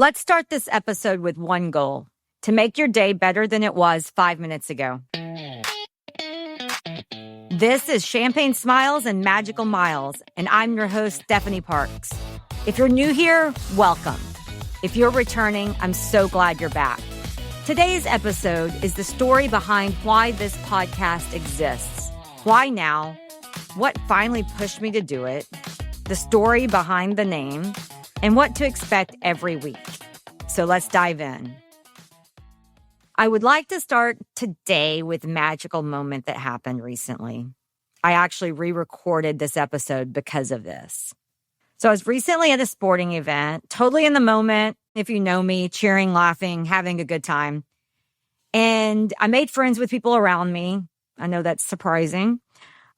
Let's start this episode with one goal: to make your day better than it was 5 minutes ago. This is Champagne Smiles and Magical Miles, and I'm your host, Stephanie Parks. If you're new here, welcome. If you're returning, I'm so glad you're back. Today's episode is the story behind why this podcast exists. Why now? What finally pushed me to do it? The story behind the name, and what to expect every week. So let's dive in. I would like to start today with a magical moment that happened recently. I actually re-recorded this episode because of this. So I was recently at a sporting event, totally in the moment, if you know me, cheering, laughing, having a good time. And I made friends with people around me. I know that's surprising.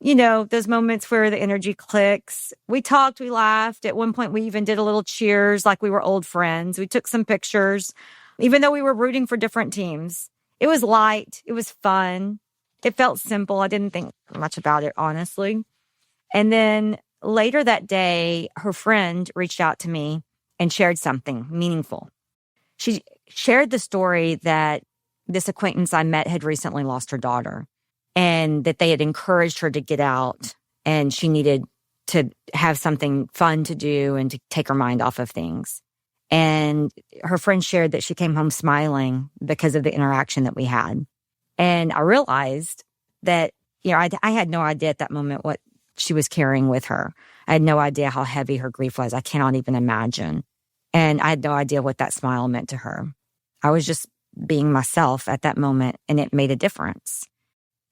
You know, those moments where the energy clicks. We talked, we laughed. At one point, we even did a little cheers like we were old friends. We took some pictures, even though we were rooting for different teams. It was light. It was fun. It felt simple. I didn't think much about it, honestly. And then later that day, her friend reached out to me and shared something meaningful. She shared the story that this acquaintance I met had recently lost her daughter, and that they had encouraged her to get out, and she needed to have something fun to do and to take her mind off of things. And her friend shared that she came home smiling because of the interaction that we had. And I realized that, I had no idea at that moment what she was carrying with her. I had no idea how heavy her grief was. I cannot even imagine. And I had no idea what that smile meant to her. I was just being myself at that moment, and it made a difference.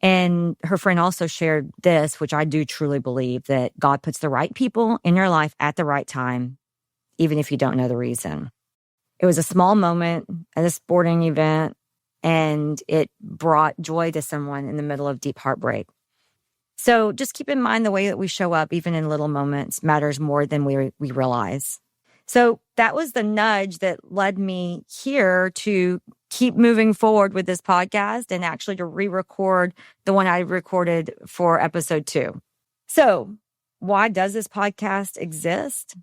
And her friend also shared this, which I do truly believe, that God puts the right people in your life at the right time, even if you don't know the reason. It was a small moment at a sporting event, and it brought joy to someone in the middle of deep heartbreak. So just keep in mind the way that we show up, even in little moments, matters more than we realize. So that was the nudge that led me here to keep moving forward with this podcast, and actually to re-record the one I recorded for episode 2. So why does this podcast exist?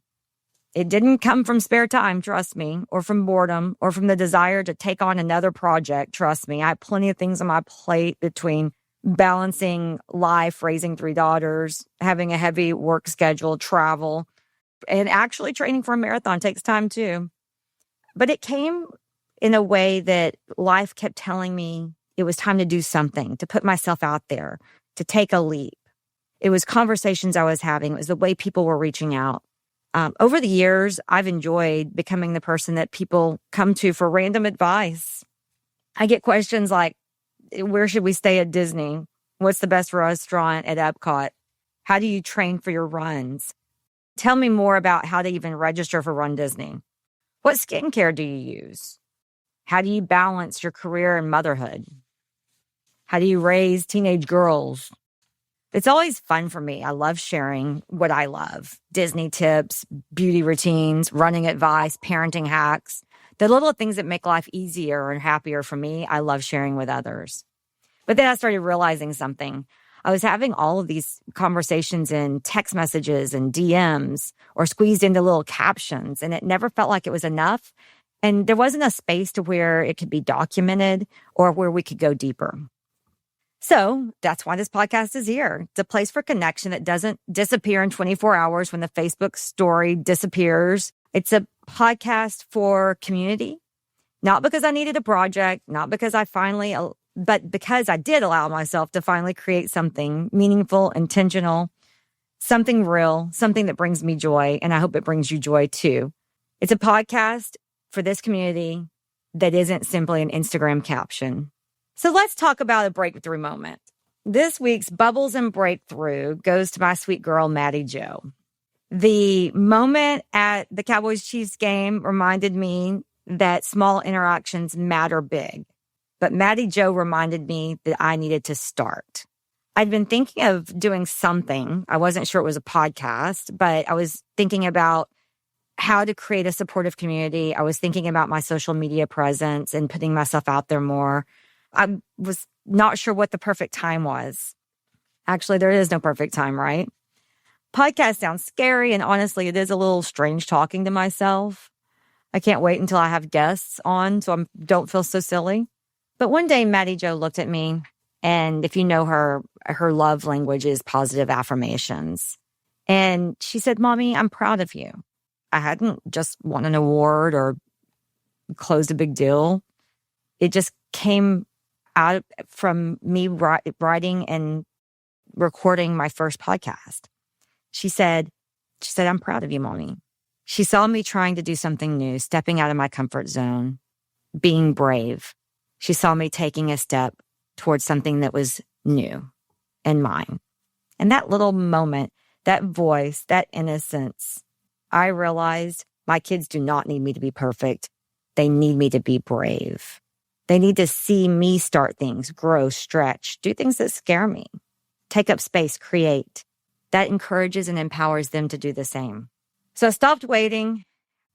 It didn't come from spare time, trust me, or from boredom, or from the desire to take on another project, trust me. I have plenty of things on my plate between balancing life, raising 3 daughters, having a heavy work schedule, travel, and actually training for a marathon takes time too. But it came in a way that life kept telling me it was time to do something, to put myself out there, to take a leap. It was conversations I was having. It was the way people were reaching out. Over the years, I've enjoyed becoming the person that people come to for random advice. I get questions like, where should we stay at Disney? What's the best restaurant at Epcot? How do you train for your runs? Tell me more about how to even register for Run Disney. What skincare do you use? How do you balance your career and motherhood? How do you raise teenage girls? It's always fun for me. I love sharing what I love. Disney tips, beauty routines, running advice, parenting hacks. The little things that make life easier and happier for me, I love sharing with others. But then I started realizing something. I was having all of these conversations in text messages and DMs, or squeezed into little captions, and it never felt like it was enough. And there wasn't a space to where it could be documented or where we could go deeper. So that's why this podcast is here. It's a place for connection that doesn't disappear in 24 hours when the Facebook story disappears. It's a podcast for community, not because I needed a project, not because but because I did allow myself to finally create something meaningful, intentional, something real, something that brings me joy. And I hope it brings you joy too. It's a podcast for this community that isn't simply an Instagram caption. So let's talk about a breakthrough moment. This week's Bubbles and Breakthrough goes to my sweet girl, Maddie Jo. The moment at the Cowboys-Chiefs game reminded me that small interactions matter big. But Maddie Jo reminded me that I needed to start. I'd been thinking of doing something. I wasn't sure it was a podcast, but I was thinking about how to create a supportive community. I was thinking about my social media presence and putting myself out there more. I was not sure what the perfect time was. Actually, there is no perfect time, right? Podcast sounds scary, and honestly, it is a little strange talking to myself. I can't wait until I have guests on so I don't feel so silly. But one day, Maddie Jo looked at me, and if you know her, her love language is positive affirmations. And she said, Mommy, I'm proud of you. I hadn't just won an award or closed a big deal. It just came out from me writing and recording my first podcast. She said, I'm proud of you, Mommy. She saw me trying to do something new, stepping out of my comfort zone, being brave. She saw me taking a step towards something that was new and mine. And that little moment, that voice, that innocence, I realized my kids do not need me to be perfect. They need me to be brave. They need to see me start things, grow, stretch, do things that scare me, take up space, create. That encourages and empowers them to do the same. So I stopped waiting.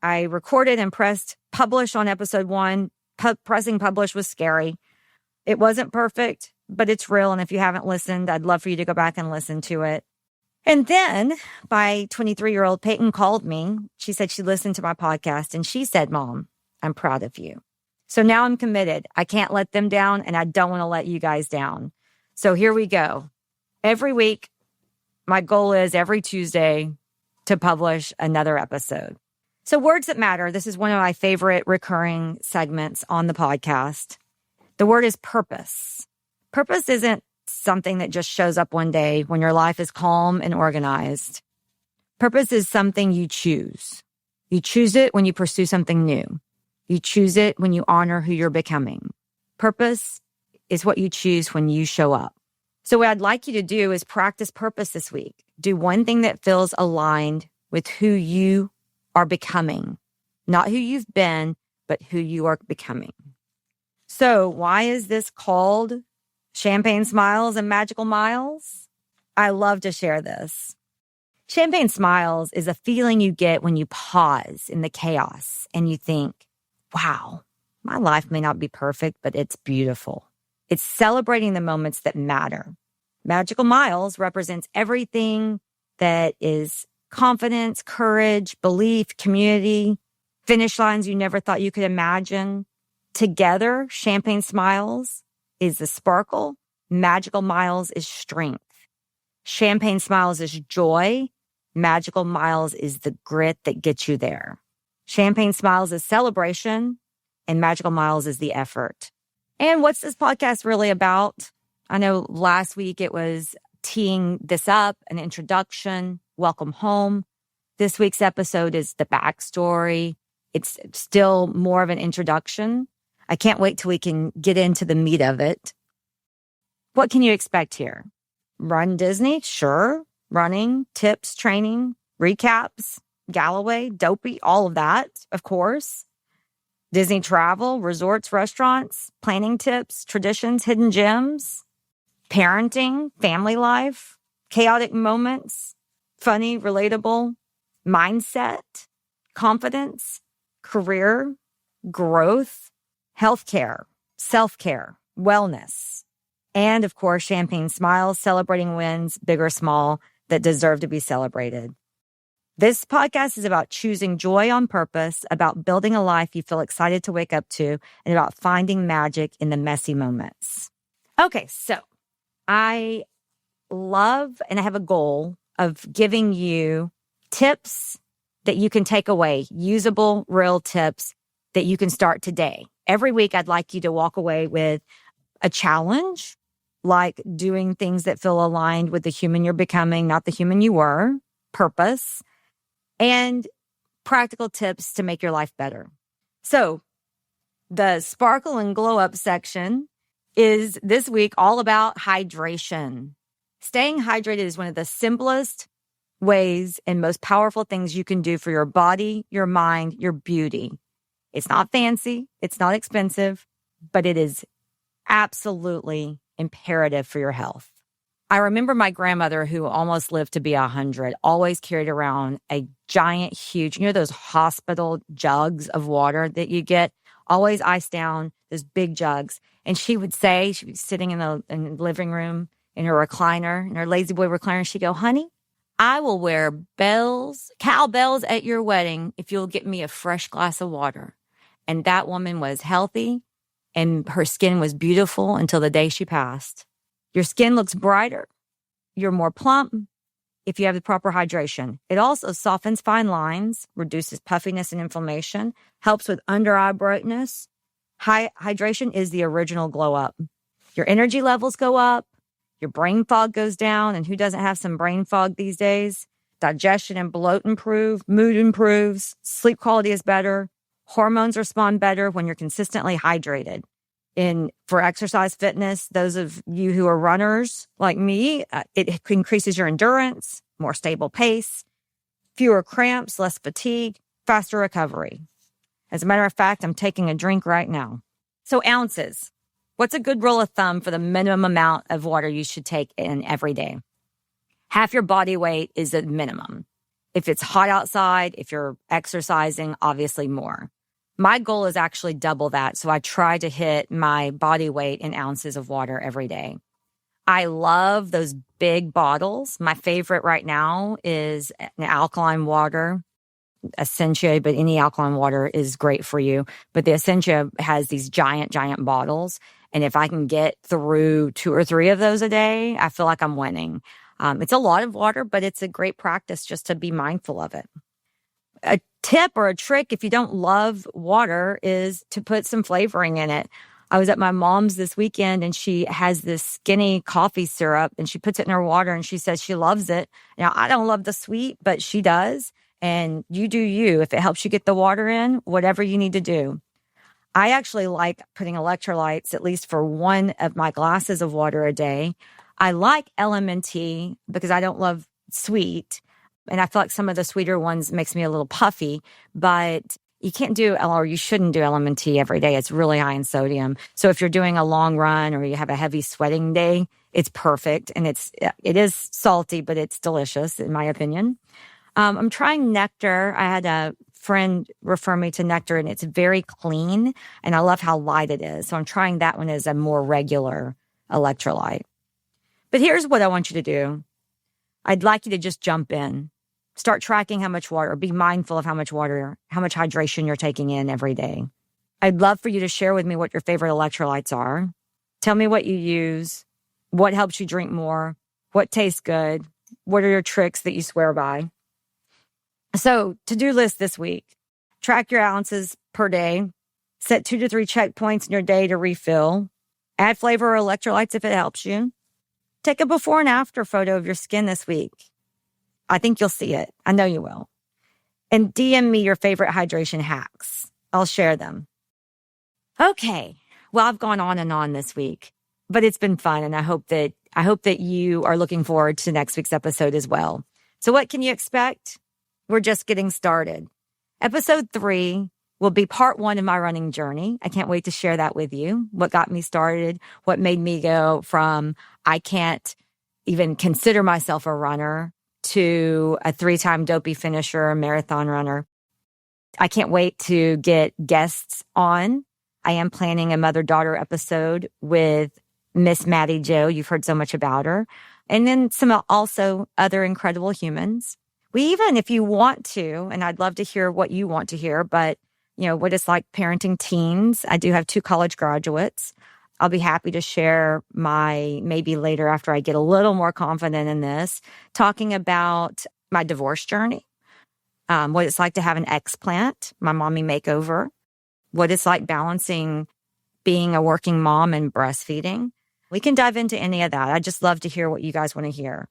I recorded and pressed publish on episode 1. Pressing publish was scary. It wasn't perfect, but it's real. And if you haven't listened, I'd love for you to go back and listen to it. And then my 23-year-old Peyton called me. She said she listened to my podcast and she said, Mom, I'm proud of you. So now I'm committed. I can't let them down and I don't want to let you guys down. So here we go. Every week, my goal is every Tuesday to publish another episode. So words that matter. This is one of my favorite recurring segments on the podcast. The word is purpose. Purpose isn't something that just shows up one day when your life is calm and organized. Purpose is something you choose. You choose it when you pursue something new. You choose it when you honor who you're becoming. Purpose is what you choose when you show up. So what I'd like you to do is practice purpose this week. Do one thing that feels aligned with who you are becoming. Not who you've been, but who you are becoming. So why is this called Champagne Smiles and Magical Miles? I love to share this. Champagne Smiles is a feeling you get when you pause in the chaos and you think, wow, my life may not be perfect, but it's beautiful. It's celebrating the moments that matter. Magical Miles represents everything that is confidence, courage, belief, community, finish lines you never thought you could imagine. Together, Champagne Smiles is the sparkle. Magical Miles is strength. Champagne Smiles is joy. Magical Miles is the grit that gets you there. Champagne Smiles is celebration, and Magical Miles is the effort. And what's this podcast really about? I know last week it was teeing this up, an introduction, welcome home. This week's episode is the backstory. It's still more of an introduction. I can't wait till we can get into the meat of it. What can you expect here? Run Disney? Sure. Running, tips, training, recaps, Galloway, Dopey, all of that, of course. Disney travel, resorts, restaurants, planning tips, traditions, hidden gems, parenting, family life, chaotic moments, funny, relatable, mindset, confidence, career, growth, healthcare, self-care, wellness, and of course, Champagne Smiles, celebrating wins, big or small, that deserve to be celebrated. This podcast is about choosing joy on purpose, about building a life you feel excited to wake up to, and about finding magic in the messy moments. Okay, so I love and I have a goal of giving you tips that you can take away, usable, real tips that you can start today. Every week, I'd like you to walk away with a challenge, like doing things that feel aligned with the human you're becoming, not the human you were, purpose, and practical tips to make your life better. So the sparkle and glow up section is this week all about hydration. Staying hydrated is one of the simplest ways and most powerful things you can do for your body, your mind, your beauty. It's not fancy, it's not expensive, but it is absolutely imperative for your health. I remember my grandmother, who almost lived to be 100, always carried around a giant, huge, those hospital jugs of water that you get, always iced down, those big jugs. And she would say, she'd be sitting in the living room in her recliner, in her lazy boy recliner, she'd go, honey, I will wear cowbells at your wedding if you'll get me a fresh glass of water. And that woman was healthy and her skin was beautiful until the day she passed. Your skin looks brighter. You're more plump if you have the proper hydration. It also softens fine lines, reduces puffiness and inflammation, helps with under eye brightness. Hydration is the original glow up. Your energy levels go up. Your brain fog goes down. And who doesn't have some brain fog these days? Digestion and bloat improve. Mood improves. Sleep quality is better. Hormones respond better when you're consistently hydrated. For exercise fitness, those of you who are runners like me, it increases your endurance, more stable pace, fewer cramps, less fatigue, faster recovery. As a matter of fact, I'm taking a drink right now. So ounces. What's a good rule of thumb for the minimum amount of water you should take in every day? Half your body weight is the minimum. If it's hot outside, if you're exercising, obviously more. My goal is actually double that, so I try to hit my body weight in ounces of water every day. I love those big bottles. My favorite right now is an alkaline water, Essentia, but any alkaline water is great for you. But the Essentia has these giant bottles. And if I can get through 2 or 3 of those a day, I feel like I'm winning. It's a lot of water, but it's a great practice just to be mindful of it. A tip or a trick, if you don't love water, is to put some flavoring in it. I was at my mom's this weekend and she has this skinny coffee syrup and she puts it in her water and she says she loves it. Now, I don't love the sweet, but she does. And you do you. If it helps you get the water in, whatever you need to do. I actually like putting electrolytes, at least for one of my glasses of water a day. I like LMNT because I don't love sweet. And I feel like some of the sweeter ones makes me a little puffy, but you can't do, or you shouldn't do LMNT every day. It's really high in sodium. So if you're doing a long run or you have a heavy sweating day, it's perfect. And it is salty, but it's delicious in my opinion. I'm trying Nectar. I had a friend refer me to Nectar and it's very clean and I love how light it is. So I'm trying that one as a more regular electrolyte. But here's what I want you to do. I'd like you to just jump in. Start tracking how much water, be mindful of how much water, how much hydration you're taking in every day. I'd love for you to share with me what your favorite electrolytes are. Tell me what you use, what helps you drink more, what tastes good, what are your tricks that you swear by. So, to-do list this week. Track your ounces per day. Set 2 to 3 checkpoints in your day to refill. Add flavor or electrolytes if it helps you. Take a before and after photo of your skin this week. I think you'll see it. I know you will. And DM me your favorite hydration hacks. I'll share them. Okay. Well, I've gone on and on this week, but it's been fun. And I hope that you are looking forward to next week's episode as well. So what can you expect? We're just getting started. Episode 3 will be part 1 of my running journey. I can't wait to share that with you. What got me started, what made me go from I can't even consider myself a runner to a 3-time dopey finisher, a marathon runner. I can't wait to get guests on. I am planning a mother-daughter episode with Miss Maddie Jo. You've heard so much about her. And then some also other incredible humans. We even, if you want to, and I'd love to hear what you want to hear, but what it's like parenting teens. I do have 2 college graduates. I'll be happy to share maybe later after I get a little more confident in this, talking about my divorce journey, what it's like to have an explant, my mommy makeover, what it's like balancing being a working mom and breastfeeding. We can dive into any of that. I just love to hear what you guys want to hear.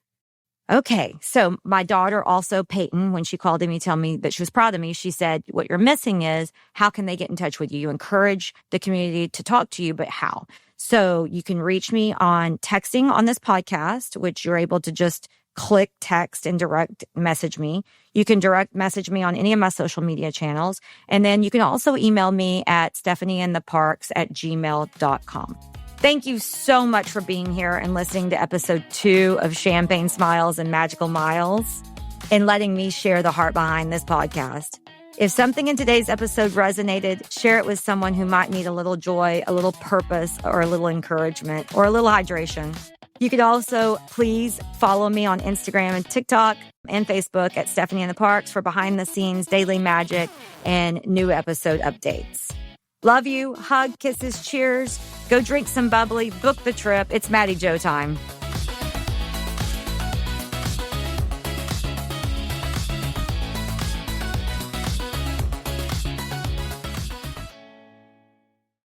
Okay, so my daughter also, Peyton, when she called me, tell me that she was proud of me, she said, what you're missing is how can they get in touch with you? You encourage the community to talk to you, but how? So you can reach me on texting on this podcast, which you're able to just click text and direct message me. You can direct message me on any of my social media channels. And then you can also email me at stephanieandtheparks@gmail.com. Thank you so much for being here and listening to episode 2 of Champagne Smiles and Magical Miles and letting me share the heart behind this podcast. If something in today's episode resonated, share it with someone who might need a little joy, a little purpose, or a little encouragement, or a little hydration. You could also please follow me on Instagram and TikTok and Facebook at Stephanie in the Parks for behind the scenes daily magic and new episode updates. Love you. Hug, kisses, cheers. Go drink some bubbly. Book the trip. It's Maddie Joe time.